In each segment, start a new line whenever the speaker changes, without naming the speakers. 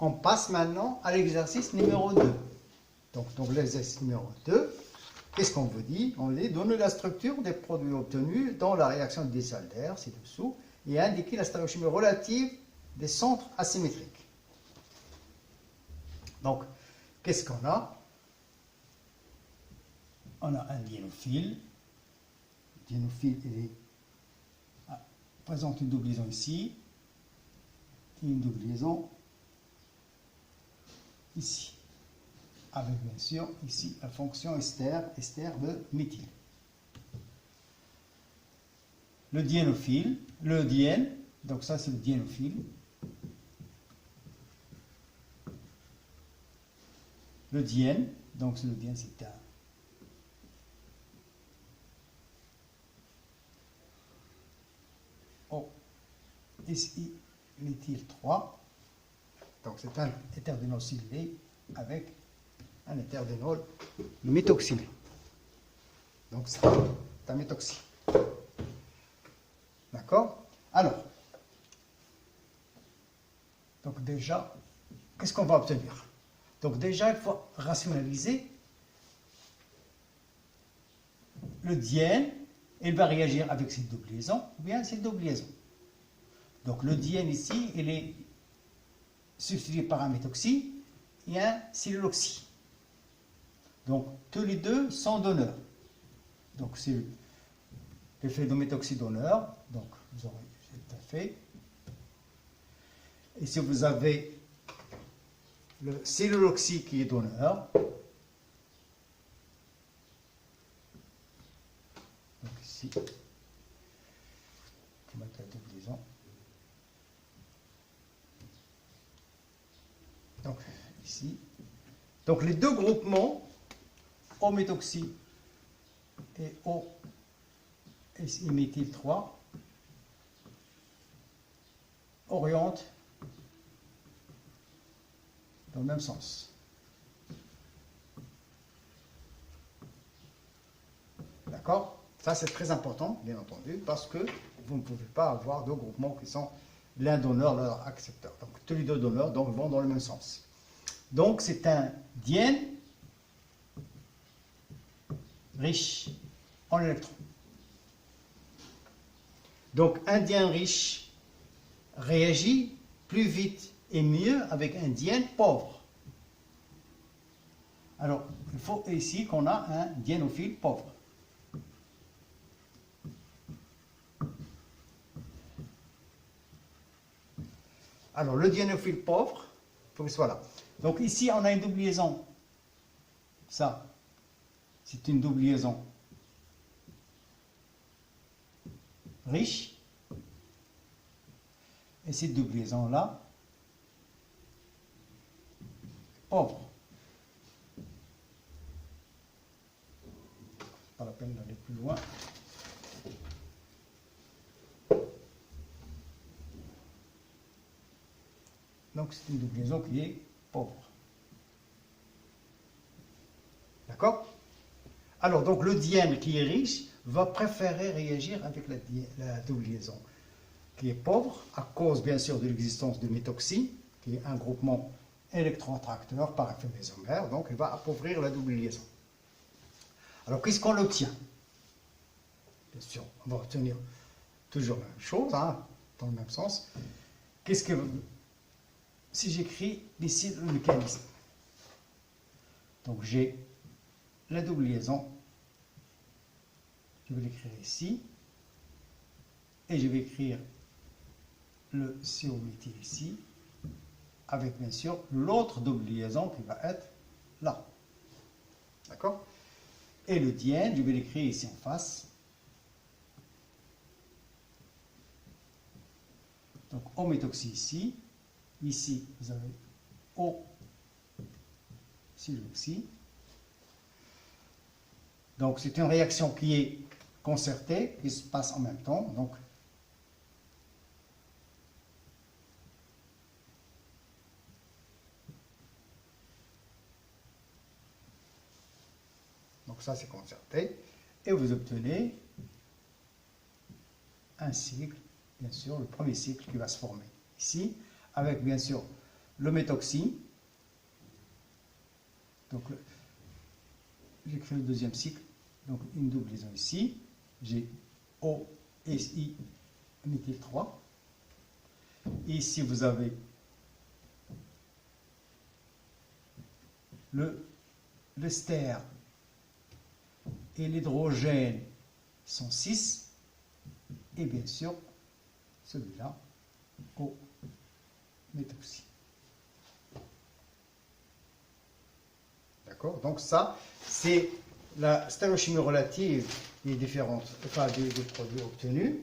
on passe maintenant à l'exercice numéro 2. Donc l'exercice numéro 2, qu'est-ce qu'on vous dit? On vous dit donner la structure des produits obtenus dans la réaction de Diels-Alder, ci-dessous, et indiquer la stéréochimie relative des centres asymétriques. Donc, qu'est-ce qu'on a? On a un diénophile. Le diénophile, il présente une double liaison ici, et une double liaison ici. Avec bien sûr ici la fonction ester de méthyle. Le diénophile, le diène, donc ça c'est le diénophile. Le diène, donc le diène c'est un O, ici méthyle 3, donc c'est un étherdénolsilé avec un étherdénol méthoxylé. Donc c'est un méthoxy. D'accord? Alors, donc déjà, qu'est-ce qu'on va obtenir? Donc déjà, il faut rationaliser le diène. Il va réagir avec cette double liaison ou bien cette double liaison. Donc le diène ici, il est substitué par un méthoxy et un silloxy. Donc tous les deux sont donneurs. Donc c'est l'effet de méthoxy donneur. Donc vous aurez cet effet. Et si vous avez le silloxy qui est donneur, donc ici, je vais mettre la double liaison. Donc ici, donc les deux groupements, O-méthoxy et O-méthyle 3, orientent dans le même sens. D'accord? Ça c'est très important, bien entendu, parce que vous ne pouvez pas avoir deux groupements qui sont l'un donneur, l'autre accepteur. Donc tous les deux donneurs donc, vont dans le même sens. Donc c'est un diène riche en électrons. Donc un diène riche réagit plus vite et mieux avec un diène pauvre. Alors il faut ici qu'on a un diénophile pauvre. Alors le diénophile pauvre, il faut qu'il soit là. Donc ici on a une double liaison. Ça, c'est une double liaison riche. Et cette double liaison là, pauvre. Pas la peine d'aller plus loin. Donc c'est une double liaison qui est pauvre. D'accord? Alors donc le diène qui est riche va préférer réagir avec la double liaison qui est pauvre à cause bien sûr de l'existence de méthoxy, qui est un groupement électroattracteur par effet mésomère, donc il va appauvrir la double liaison. Alors qu'est-ce qu'on obtient? Bien sûr, on va obtenir toujours la même chose, hein, dans le même sens. Qu'est-ce que si j'écris ici le mécanisme? Donc j'ai la double liaison, je vais l'écrire ici, et je vais écrire le CO-méthyle ici, avec bien sûr l'autre double liaison qui va être là. D'accord? Et le diène, je vais l'écrire ici en face. Donc O-méthoxy ici. Ici, vous avez O-siloxy. Donc c'est une réaction qui est concertée, qui se passe en même temps. Donc ça c'est concerté. Et vous obtenez un cycle, bien sûr, le premier cycle qui va se former ici, avec bien sûr le méthoxy. Donc, j'écris le deuxième cycle. Donc, une double liaison ici. J'ai O, S, I, méthyle 3. Et ici, vous avez l'ester et l'hydrogène sont 6. Et bien sûr, celui-là, O, méthoxy. D'accord? Donc ça, c'est la stéréochimie relative des différentes, enfin, des produits obtenus.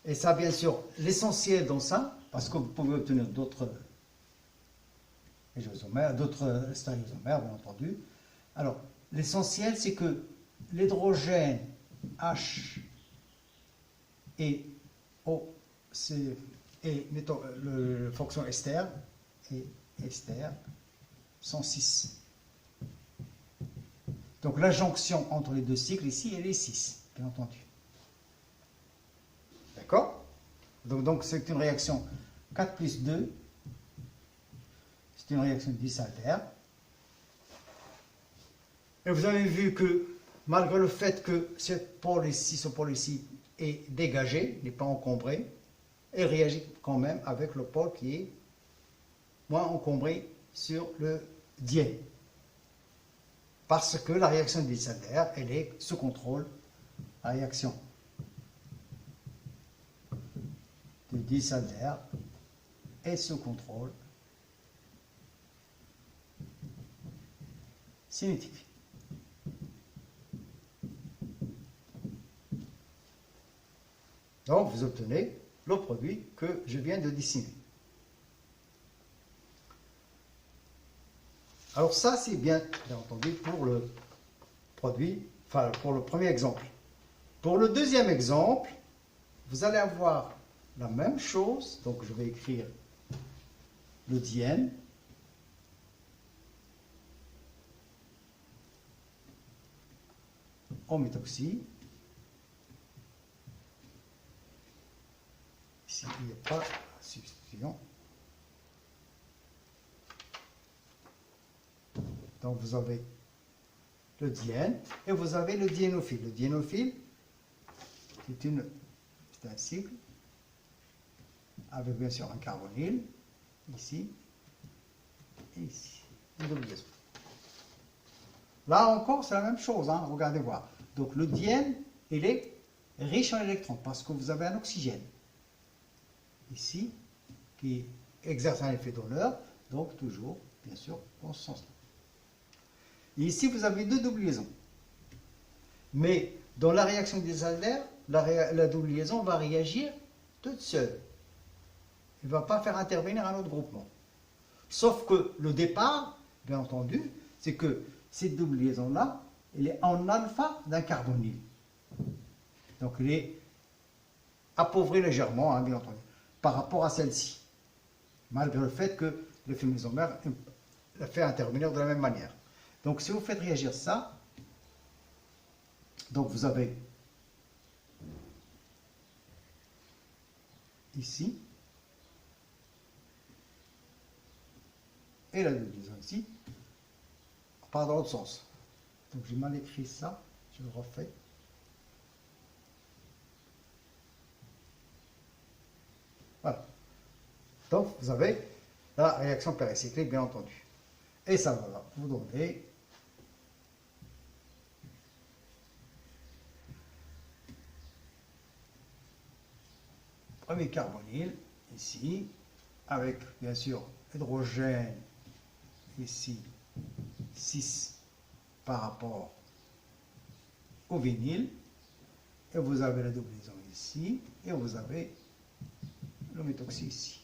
Et ça, bien sûr, l'essentiel dans ça, parce que vous pouvez obtenir d'autres stéréoisomères, bien entendu. Alors, l'essentiel, c'est que l'hydrogène H et O, et mettons le fonction ester et ester sont 6. Donc la jonction entre les deux cycles ici, elle est 6, bien entendu. D'accord? Donc c'est une réaction 4 plus 2. C'est une réaction disaltère. Et vous avez vu que malgré le fait que ce pôle ici est dégagé, n'est pas encombré, elle réagit quand même avec le pôle qui est moins encombré sur le diène. Parce que la réaction disaltère, elle est sous contrôle. La réaction de disaltère est sous contrôle cinétique. Donc, vous obtenez le produit que je viens de dessiner. Alors ça, c'est bien entendu pour le produit, enfin pour le premier exemple. Pour le deuxième exemple, vous allez avoir la même chose. Donc, je vais écrire le diène. En méthoxy. Ici, il n'y a pas de substitution. Donc, vous avez le diène et vous avez le diénophile. Le diénophile, c'est un cycle avec bien sûr un carbonyle, ici et ici. Une double liaison. Là encore, c'est la même chose, hein, regardez voir. Donc le diène, il est riche en électrons parce que vous avez un oxygène ici qui exerce un effet d'honneur, donc toujours, bien sûr, dans ce sens-là. Et ici, vous avez deux doubles liaisons. Mais dans la réaction disaltère, la double liaison va réagir toute seule. Il ne va pas faire intervenir un autre groupement. Sauf que le départ, bien entendu, c'est que cette double liaison-là, elle est en alpha d'un carbonyle. Donc, elle est appauvrie légèrement, hein, bien entendu, par rapport à celle-ci. Malgré le fait que le fémisomère la fait intervenir de la même manière. Donc, si vous faites réagir ça, donc vous avez ici, et la double liaison ici, part dans l'autre sens. Donc j'ai mal écrit ça, je le refais. Voilà. Donc vous avez la réaction péricyclique, bien entendu. Et ça va vous donner premier carbonyle, ici, avec bien sûr hydrogène, ici, 6 par rapport au vinyle, et vous avez la double liaison ici, et vous avez le méthoxy ici.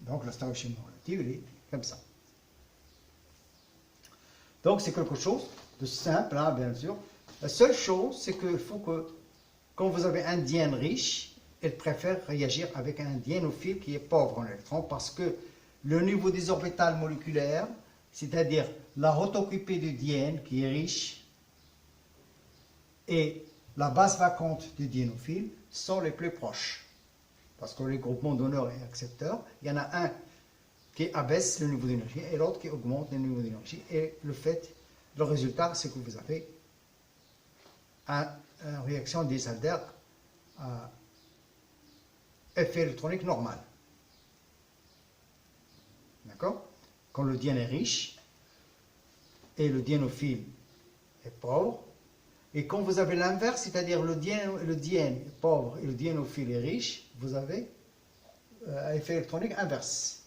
Donc la stéréochimie relative, elle est comme ça. Donc c'est quelque chose de simple, hein, bien sûr. La seule chose, c'est qu'il faut que, quand vous avez un diène riche, elle préfère réagir avec un diénophile qui est pauvre en électrons parce que le niveau des orbitales moléculaires, c'est-à-dire la route occupée du diène qui est riche, est la base vacante du diénophile sont les plus proches. Parce que les groupements donneurs et accepteurs, il y en a un qui abaisse le niveau d'énergie et l'autre qui augmente le niveau d'énergie. Et le résultat, c'est que vous avez une réaction d'Isalder à effet électronique normal. D'accord? Quand le diène est riche et le diénophile est pauvre, et quand vous avez l'inverse, c'est-à-dire le diène est pauvre et le diénophile est riche, vous avez un effet électronique inverse.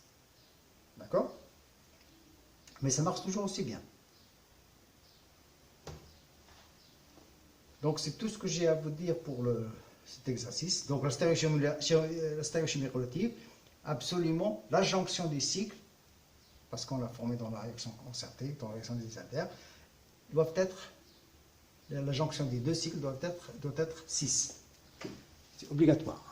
D'accord? Mais ça marche toujours aussi bien. Donc c'est tout ce que j'ai à vous dire pour cet exercice. Donc la stéréochimie relative, absolument, la jonction des cycles, parce qu'on l'a formé dans la réaction concertée, dans la réaction des altères, doivent être, la jonction des deux cycles doit être 6. C'est obligatoire.